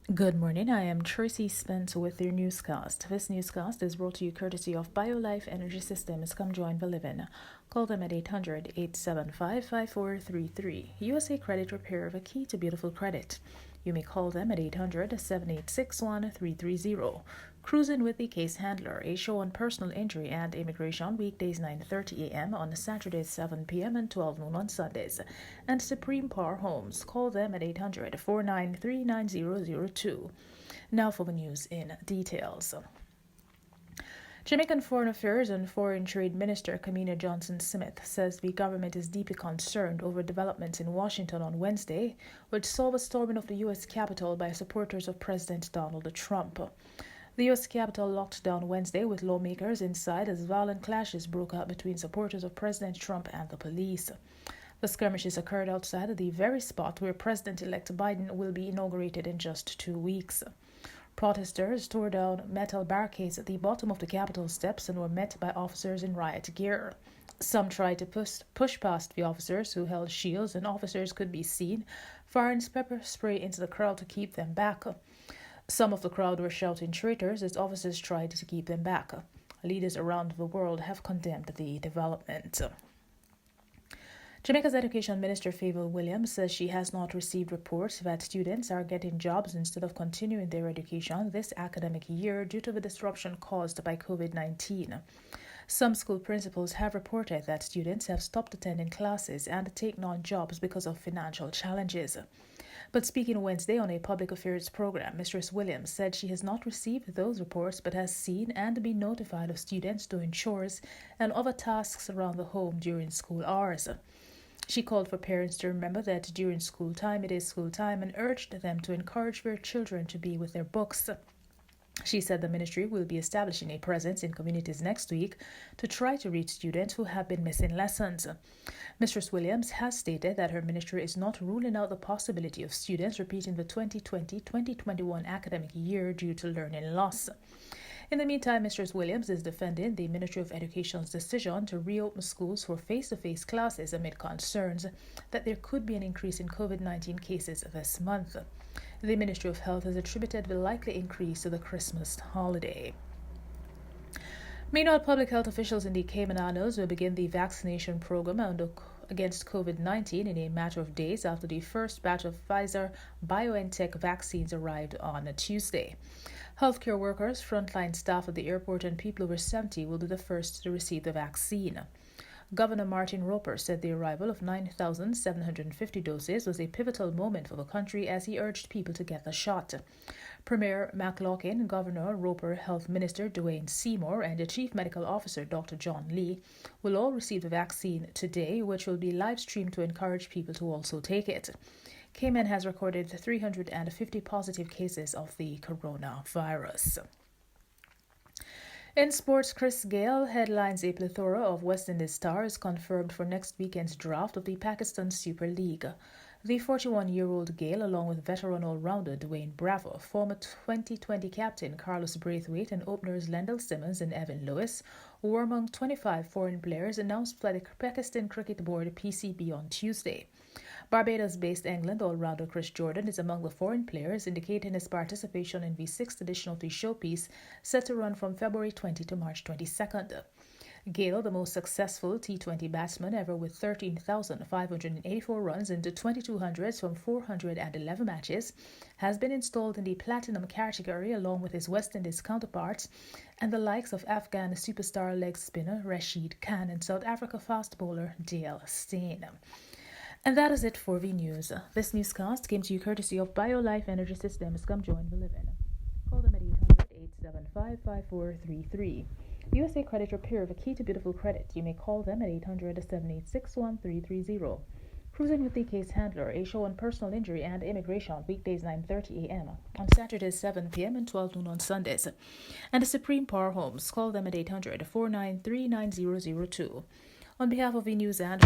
Good morning, I am Tracy Spence with your newscast. This newscast is brought to you courtesy of BioLife Energy Systems. Come join the living. Call them at 800-875-5433. USA Credit Repair, the key to beautiful credit. You may call them at 800-786-1330. Cruising with the case handler, a show on personal injury and immigration, weekdays 9:30 a.m. on Saturdays 7 p.m. and 12 noon on Sundays. And Supreme Power Homes, call them at 800-493-9002. Now for the news in details. Jamaican Foreign Affairs and Foreign Trade Minister Kamina Johnson-Smith says the government is deeply concerned over developments in Washington on Wednesday, which saw the storming of the U.S. Capitol by supporters of President Donald Trump. The U.S. Capitol locked down Wednesday with lawmakers inside as violent clashes broke out between supporters of President Trump and the police. The skirmishes occurred outside of the very spot where President-elect Biden will be inaugurated in just 2 weeks. Protesters tore down metal barricades at the bottom of the Capitol steps and were met by officers in riot gear. Some tried to push past the officers who held shields, and officers could be seen firing pepper spray into the crowd to keep them back. Some of the crowd were shouting traitors as officers tried to keep them back. Leaders around the world have condemned the development. Jamaica's Education Minister Favour Williams says she has not received reports that students are getting jobs instead of continuing their education this academic year due to the disruption caused by COVID-19. Some school principals have reported that students have stopped attending classes and taken on jobs because of financial challenges. But speaking Wednesday on a public affairs program, Mistress Williams said she has not received those reports but has seen and been notified of students doing chores and other tasks around the home during school hours. She called for parents to remember that during school time it is school time and urged them to encourage their children to be with their books. She said the ministry will be establishing a presence in communities next week to try to reach students who have been missing lessons. Mistress Williams has stated that her ministry is not ruling out the possibility of students repeating the 2020-2021 academic year due to learning loss. In the meantime, Mistress Williams is defending the Ministry of Education's decision to reopen schools for face-to-face classes amid concerns that there could be an increase in COVID-19 cases this month. The Ministry of Health has attributed the likely increase to the Christmas holiday. Meanwhile, public health officials in the Cayman Islands will begin the vaccination program against COVID-19 in a matter of days after the first batch of Pfizer-BioNTech vaccines arrived on Tuesday. Healthcare workers, frontline staff at the airport, and people over 70 will be the first to receive the vaccine. Governor Martin Roper said the arrival of 9,750 doses was a pivotal moment for the country as he urged people to get the shot. Premier McLaughlin, Governor Roper, Health Minister Dwayne Seymour, and the Chief Medical Officer Dr. John Lee will all receive the vaccine today, which will be live-streamed to encourage people to also take it. Cayman has recorded 350 positive cases of the coronavirus. In sports, Chris Gayle headlines a plethora of West Indies stars confirmed for next weekend's draft of the Pakistan Super League. The 41-year-old Gayle, along with veteran all-rounder Dwayne Bravo, former 2020 captain Carlos Braithwaite, and openers Lendl Simmons and Evan Lewis, were among 25 foreign players announced by the Pakistan Cricket Board (PCB) on Tuesday. Barbados-based England all-rounder Chris Jordan is among the foreign players, indicating his participation in the 6th edition of the showpiece, set to run from February 20 to March 22nd. Gayle, the most successful T20 batsman ever with 13,584 runs into 2,200s from 411 matches, has been installed in the platinum category along with his West Indies counterparts and the likes of Afghan superstar leg spinner Rashid Khan and South Africa fast bowler Dale Steyn. And that is it for the news. This newscast came to you courtesy of BioLife Energy Systems. Come join the living. Call them at 800-875-5433. USA Credit Repair, the key to beautiful credit. You may call them at 800-786-1330. Cruising with the Case Handler, a show on personal injury and immigration, weekdays 9:30 a.m. on Saturdays 7 p.m. and 12 noon on Sundays. And the Supreme Power Homes, call them at 800-493-9002. On behalf of the news and